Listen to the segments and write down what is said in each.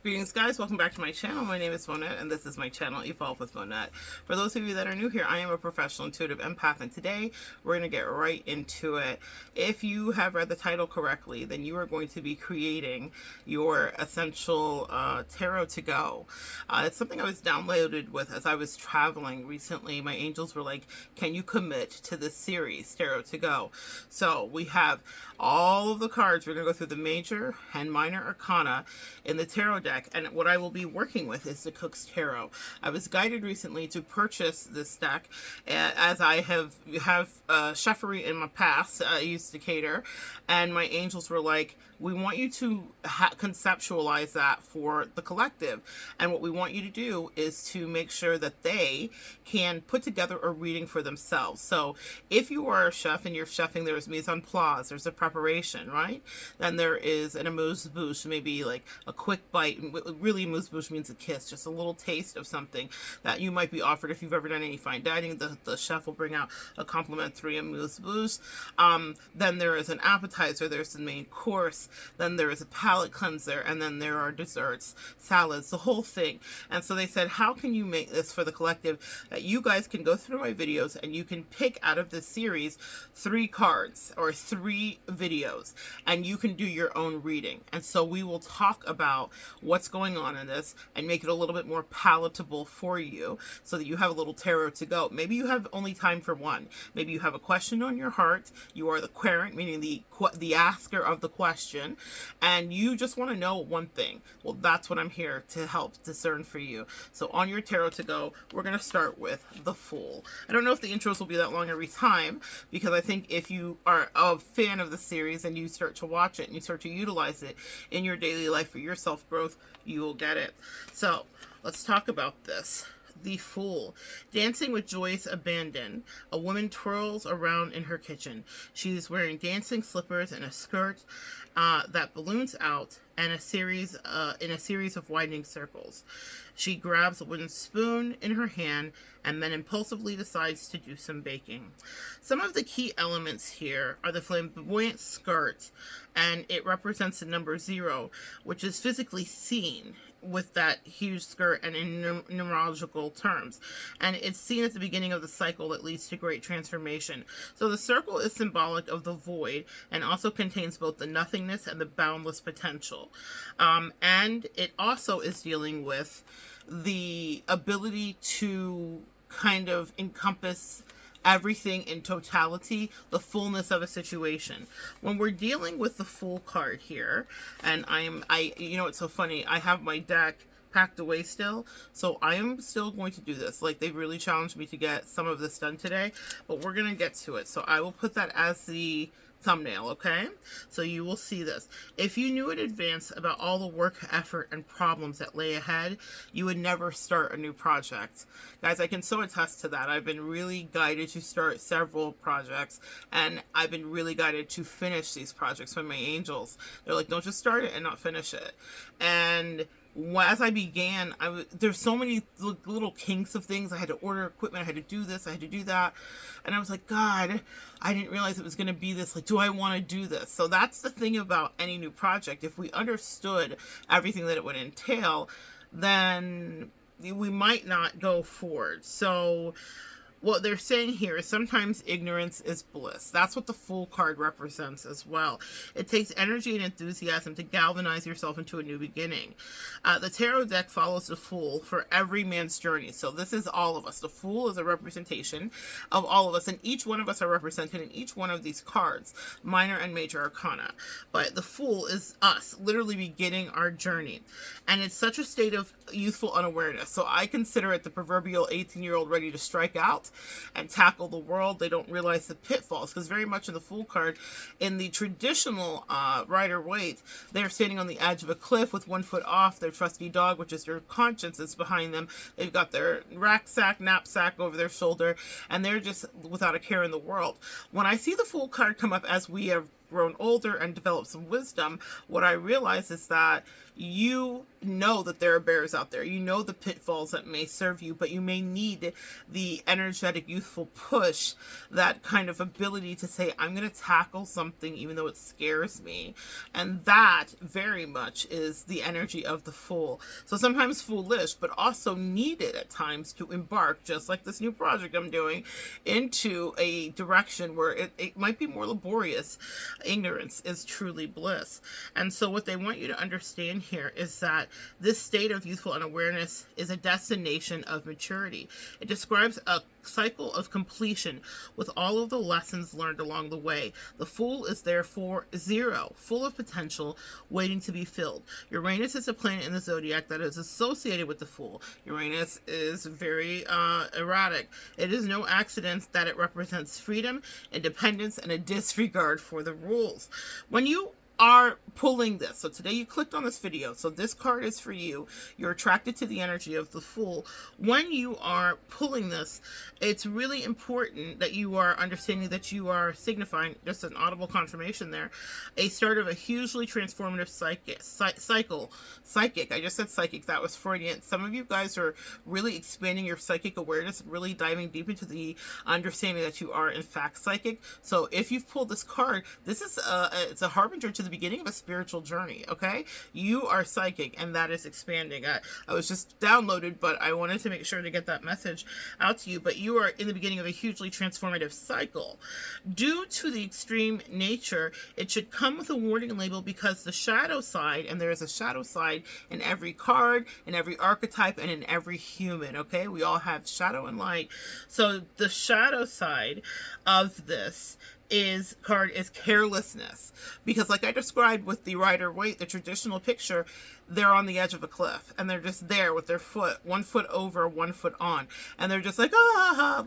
Greetings guys, welcome back to my channel. My name is Monette and this is my channel, Evolve with Monette. For those of you that are new here, I am a professional intuitive empath and today we're going to get right into it. If you have read the title correctly, then you are going to be creating your essential tarot to go. It's something I was downloaded with as I was traveling recently. My angels were like, can you commit to this series, Tarot to Go? So we have all of the cards. We're going to go through the major and minor arcana in the tarot deck. And what I will be working with is the Cook's Tarot. I was guided recently to purchase this deck as I have chefery in my past. I used to cater, and my angels were like, we want you to conceptualize that for the collective. And what we want you to do is to make sure that they can put together a reading for themselves. So if you are a chef and you're chefing, there's mise en place, there's a preparation, right? Then there is an amuse-bouche, maybe like a quick bite. Really, amuse-bouche means a kiss, just a little taste of something that you might be offered. If you've ever done any fine dining, the chef will bring out a complimentary amuse-bouche. Then there is an appetizer, there's the main course, then there is a palate cleanser, and then there are desserts, salads, the whole thing. And so they said, how can you make this for the collective that you guys can go through my videos and you can pick out of this series 3 cards or 3 videos and you can do your own reading. And so we will talk about what's going on in this and make it a little bit more palatable for you so that you have a little tarot to go. Maybe you have only time for one. Maybe you have a question on your heart. You are the querent, meaning the asker of the question, and you just want to know one thing. Well, that's what I'm here to help discern for you. So on your tarot to go, we're going to start with the Fool. I don't know if the intros will be that long every time, because I think if you are a fan of the series and you start to watch it and you start to utilize it in your daily life for your self-growth, you will get it. So let's talk about this. The Fool. Dancing with joyous abandon, a woman twirls around in her kitchen. She's wearing dancing slippers and a skirt that balloons out and in a series of widening circles. She grabs a wooden spoon in her hand and then impulsively decides to do some baking. Some of the key elements here are the flamboyant skirt, and it represents the number 0, which is physically seen with that huge skirt and in numerological terms. And it's seen at the beginning of the cycle that leads to great transformation. So the circle is symbolic of the void and also contains both the nothingness and the boundless potential. And it also is dealing with the ability to kind of encompass everything in totality, the fullness of a situation. When we're dealing with the Fool card here, and you know, it's so funny, I have my deck packed away still, so I am still going to do this. Like, they've really challenged me to get some of this done today, but we're gonna get to it. So I will put that as the thumbnail, okay? So you will see this. If you knew in advance about all the work, effort, and problems that lay ahead, you would never start a new project. Guys, I can so attest to that. I've been really guided to start several projects, and I've been really guided to finish these projects by my angels. They're like, don't just start it and not finish it. And as I began, there's so many little kinks of things. I had to order equipment, I had to do this, I had to do that. And I was like, God, I didn't realize it was going to be this. Like, do I want to do this? So that's the thing about any new project. If we understood everything that it would entail, then we might not go forward. So what they're saying here is sometimes ignorance is bliss. That's what the Fool card represents as well. It takes energy and enthusiasm to galvanize yourself into a new beginning. The tarot deck follows the Fool for every man's journey. So this is all of us. The Fool is a representation of all of us, and each one of us are represented in each one of these cards, minor and major arcana. But the Fool is us, literally beginning our journey. And it's such a state of youthful unawareness. So I consider it the proverbial 18-year-old ready to strike out and tackle the world. They don't realize the pitfalls, because very much in the Fool card, in the traditional Rider-Waite, they're standing on the edge of a cliff with one foot off. Their trusty dog, which is their conscience, is behind them. They've got their knapsack over their shoulder, and they're just without a care in the world. When I see the Fool card come up, as we have grown older and developed some wisdom, what I realize is that you know that there are bears out there. You know the pitfalls that may serve you, but you may need the energetic, youthful push, that kind of ability to say, I'm going to tackle something even though it scares me. And that very much is the energy of the Fool. So sometimes foolish, but also needed at times to embark, just like this new project I'm doing, into a direction where it might be more laborious. Ignorance is truly bliss. And so what they want you to understand here is that this state of youthful unawareness is a destination of maturity. It describes a cycle of completion with all of the lessons learned along the way. The Fool is therefore zero, full of potential, waiting to be filled. Uranus is a planet in the zodiac that is associated with the Fool. Uranus is very erratic. It is no accident that it represents freedom, independence, and a disregard for the rules. When you are pulling this, so today you clicked on this video, so this card is for you. You're attracted to the energy of the Fool. When you are pulling this, it's really important that you are understanding that you are signifying, just an audible confirmation there, a start of a hugely transformative psychic. I just said psychic, that was Freudian. Some of you guys are really expanding your psychic awareness, really diving deep into the understanding that you are in fact psychic. So if you've pulled this card, this is it's a harbinger to the beginning of a spiritual journey. Okay, you are psychic, and that is expanding. I was just downloaded, but I wanted to make sure to get that message out to you. But you are in the beginning of a hugely transformative cycle. Due to the extreme nature, it should come with a warning label, because the shadow side, and there is a shadow side in every card, in every archetype, and in every human. Okay, we all have shadow and light. So the shadow side of this card is carelessness, because like I described with the Rider-Waite, the traditional picture, they're on the edge of a cliff and they're just there with their foot, 1 foot over, 1 foot on, and they're just like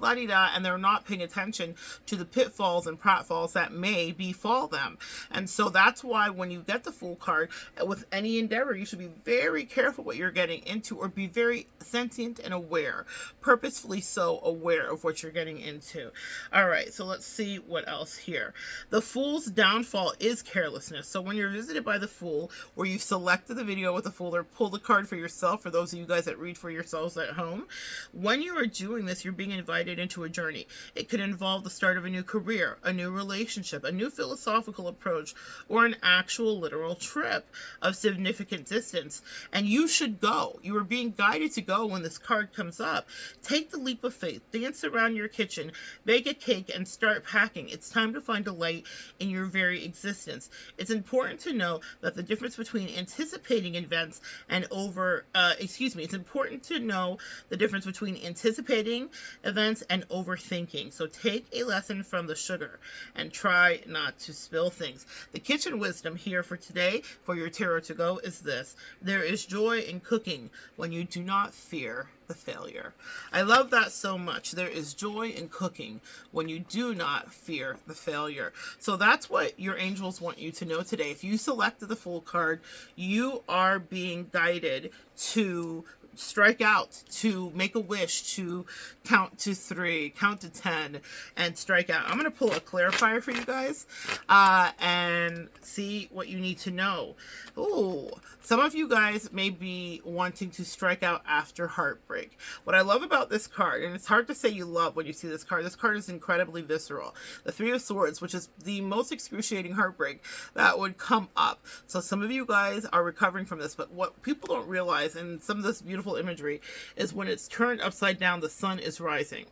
la-di-da, and they're not paying attention to the pitfalls and pratfalls that may befall them. And so that's why when you get the Fool card with any endeavor, you should be very careful what you're getting into, or be very sentient and aware, purposefully so aware of what you're getting into. All right, so let's see what else here. The Fool's downfall is carelessness. So when you're visited by the Fool, or you've selected the video with the Fool, or pull the card for yourself, for those of you guys that read for yourselves at home, when you are doing this, you're being invited into a journey. It could involve the start of a new career, a new relationship, a new philosophical approach, or an actual literal trip of significant distance. And you should go. You are being guided to go when this card comes up. Take the leap of faith, dance around your kitchen, bake a cake, and start packing. It's time to find delight in your very existence. It's important to know that the difference between anticipating events and it's important to know the difference between anticipating events and overthinking. So take a lesson from the sugar and try not to spill things. The kitchen wisdom here for today for your tarot to go is this: there is joy in cooking when you do not fear the failure. I love that so much. There is joy in cooking when you do not fear the failure. So that's what your angels want you to know today. If you selected the Fool card, you are being guided to strike out, to make a wish, to count to 3, count to 10, and strike out. I'm going to pull a clarifier for you guys and see what you need to know. Oh, some of you guys may be wanting to strike out after heartbreak. What I love about this card, and it's hard to say you love when you see this card is incredibly visceral. The 3 of Swords, which is the most excruciating heartbreak that would come up. So some of you guys are recovering from this, but what people don't realize, and some of this beautiful imagery, is when it's turned upside down, the sun is rising.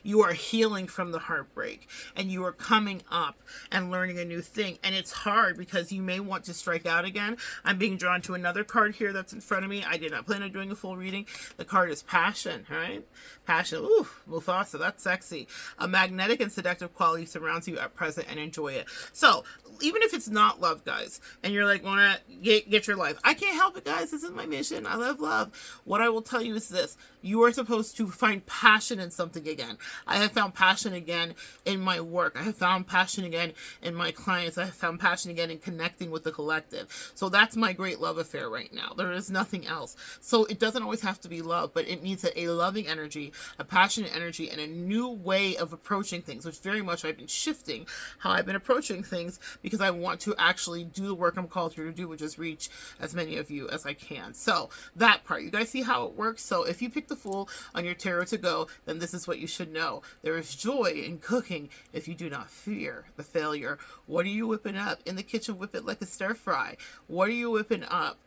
You are healing from the heartbreak, and you are coming up and learning a new thing. And it's hard because you may want to strike out again. I'm being drawn to another card here that's in front of me. I did not plan on doing a full reading. The card is Passion, right? Passion. Ooh, Mufasa, that's sexy. A magnetic and seductive quality surrounds you at present, and enjoy it. So even if it's not love, guys, and you're like, wanna get your life, I can't help it, guys. This is my mission. I love love. What I will tell you is this: you are supposed to find passion in something again. I have found passion again in my work. I have found passion again in my clients. I have found passion again in connecting with the collective. So that's my great love affair right now. There is nothing else. So it doesn't always have to be love, but it needs a loving energy, a passionate energy, and a new way of approaching things, which very much I've been shifting how I've been approaching things because I want to actually do the work I'm called here to do, which is reach as many of you as I can. So that part, you guys see how it works? So if you pick the Fool on your tarot to go, then this is what you should know. There is joy in cooking if you do not fear the failure. What are you whipping up? In the kitchen, whip it like a stir fry. What are you whipping up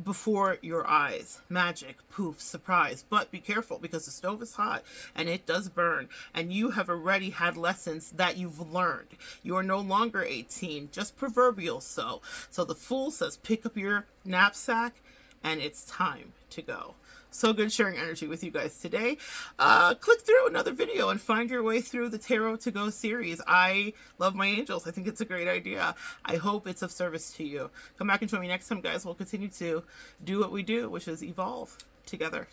before your eyes? Magic, poof, surprise. But be careful, because the stove is hot and it does burn, and you have already had lessons that you've learned. You are no longer 18, just proverbial so. So the Fool says pick up your knapsack and it's time to go. So good sharing energy with you guys today. Click through another video and find your way through the Tarot to Go series. I love my angels. I think it's a great idea. I hope it's of service to you. Come back and join me next time, guys. We'll continue to do what we do, which is evolve together.